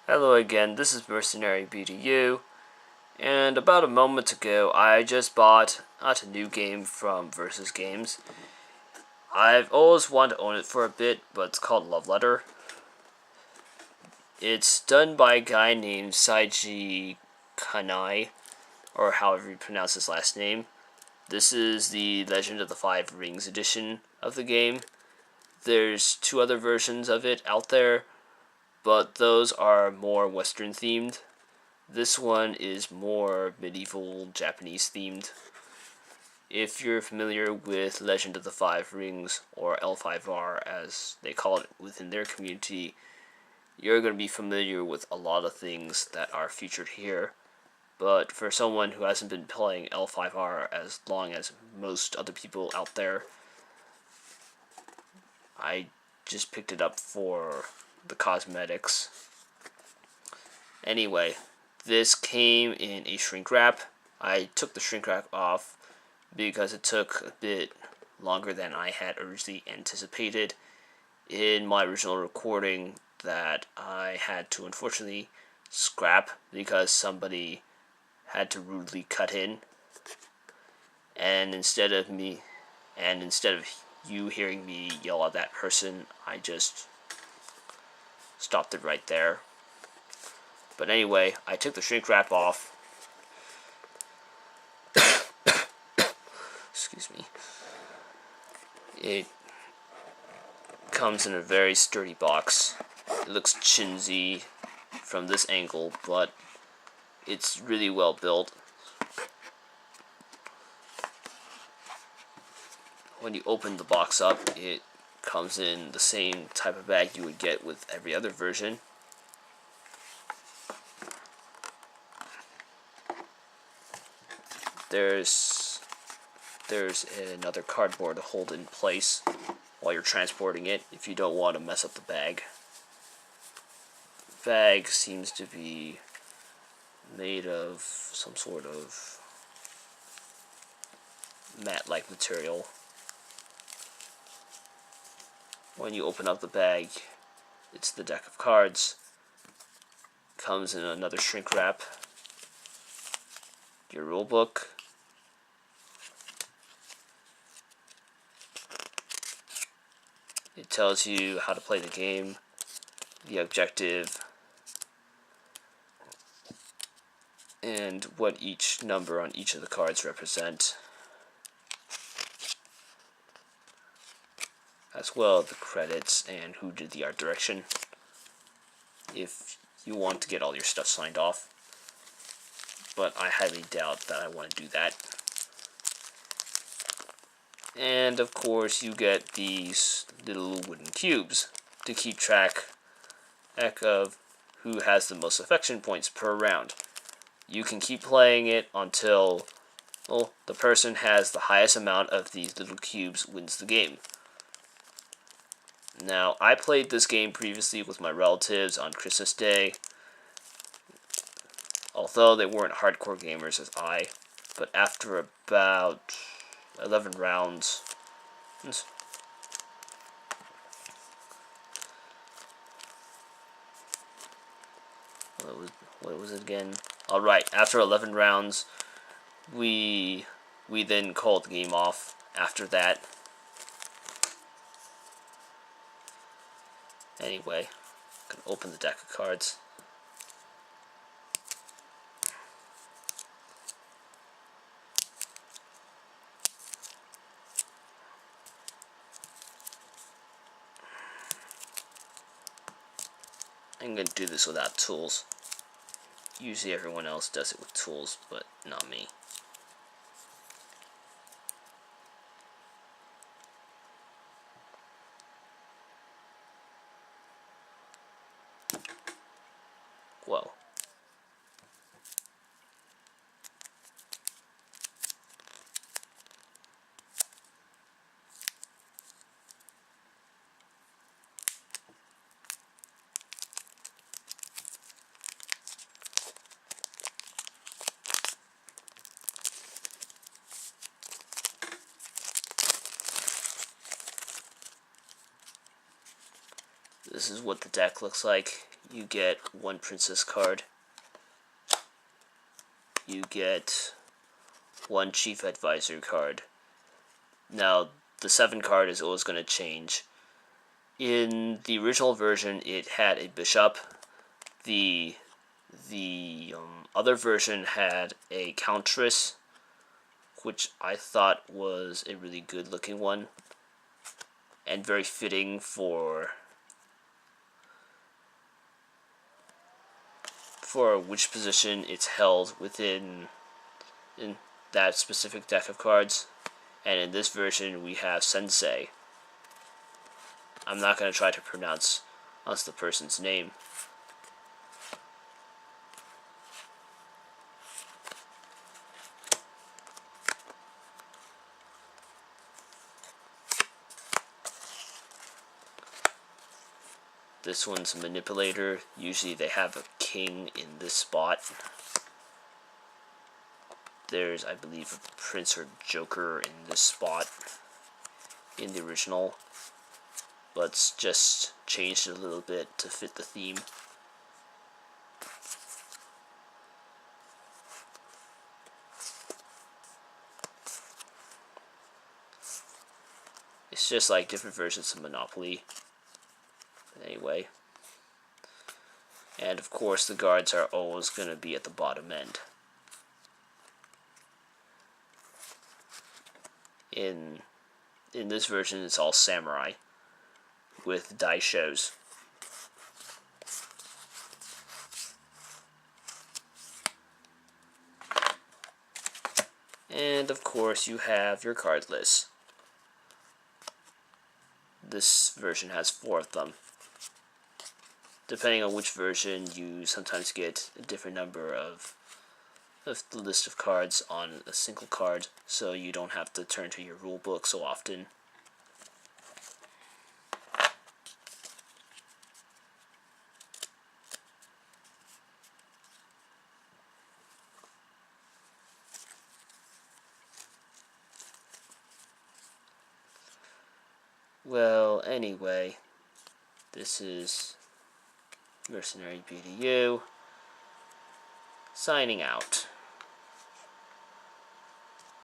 Hello again, this is Mercenary BDU, and about a moment ago I just bought a new game from Versus Games. I've always wanted to own it for a bit, but it's called Love Letter. It's done by a guy named Saiji Kanai, or however you pronounce his last name. This is the Legend of the Five Rings edition of the game. There's two other versions of it out there, but those are more Western themed. This one is more medieval Japanese themed. If you're familiar with Legend of the Five Rings, or L5R as they call it within their community, you're going to be familiar with a lot of things that are featured here. But for someone who hasn't been playing L5R as long as most other people out there, I just picked it up for the cosmetics. Anyway, this came in a shrink wrap. I took the shrink wrap off because it took a bit longer than I had originally anticipated in my original recording that I had to unfortunately scrap because somebody had to rudely cut in, and instead of you hearing me yell at that person, I just stopped it right there. But anyway, I took the shrink wrap off. Excuse me. It comes in a very sturdy box. It looks chintzy from this angle, but it's really well built. When you open the box up, it comes in the same type of bag you would get with every other version. There's another cardboard to hold in place while you're transporting it if you don't want to mess up the bag. The bag seems to be made of some sort of matte-like material. When you open up the bag, it's the deck of cards. Comes in another shrink wrap. Your rule book. It tells you how to play the game, the objective, and what each number on each of the cards represent, as well as the credits and who did the art direction, if you want to get all your stuff signed off. But I highly doubt that I want to do that. And of course you get these little wooden cubes to keep track of who has the most affection points per round. You can keep playing it until the person has the highest amount of these little cubes wins the game. Now, I played this game previously with my relatives on Christmas Day, although they weren't hardcore gamers as I, but after about 11 rounds, what was it again? Alright, after 11 rounds, we then called the game off after that. Anyway, I'm gonna open the deck of cards. I'm gonna do this without tools. Usually everyone else does it with tools, but not me. Whoa. This is what the deck looks like. you get 1 princess card. You get 1 chief advisor card. Now, the 7 card is always going to change. In the original version, it had a bishop. The other version had a countess, which I thought was a really good looking one and very fitting for which position it's held within in that specific deck of cards. And in this version we have Sensei. I'm not going to try to pronounce the person's name. This one's a manipulator. Usually they have a king in this spot. There's, I believe, a prince or joker in this spot in the original. But it's just changed a little bit to fit the theme. It's just like different versions of Monopoly. Anyway. And of course the guards are always going to be at the bottom end. In this version it's all samurai with daishos. And of course you have your card list. This version has 4 of them. Depending on which version, you sometimes get a different number of the list of cards on a single card, so you don't have to turn to your rule book so often. Well, anyway, this is Mercenary BDU, signing out.